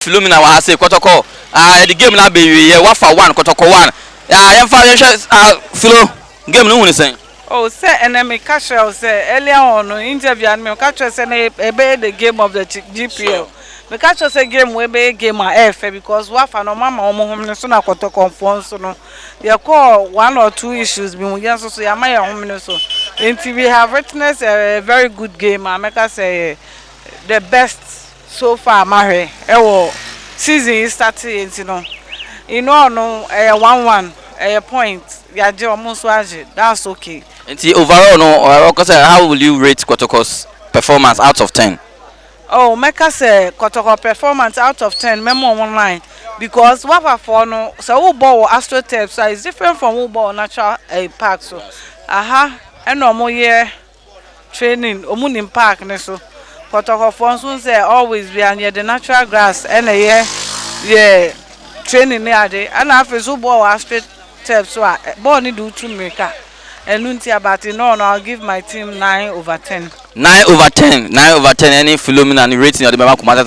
Philomena wa say Kotoko. The game na be we what for one Kotoko one. Yem fa Philo game no won say. Oh, say enemy catch say earlier on interview and me catch say the game of the GPL. Me catch say game we be game F because what for no mama omo home so na Kotoko phone so no. They call 1 or 2 issues be we so ya my home so. Until we have witnessed a very good game, I make us say the best so far Mare. Season is starting, you know no 1-1 a point. We are almost that's okay. And overall no how will you rate Kotoko's performance out of 10? Oh, make us say Kotoko performance out of 10 memo online because what for no so who ball AstroTurf so is different from who ball natural park so and no more year training in park so Kotoko for say always be near the natural grass and a year training near there and after so ball AstroTurf so ball need do 2 make and nunti about it no I'll give my team 9/10. 9/10 any Philomena and rating of the Mama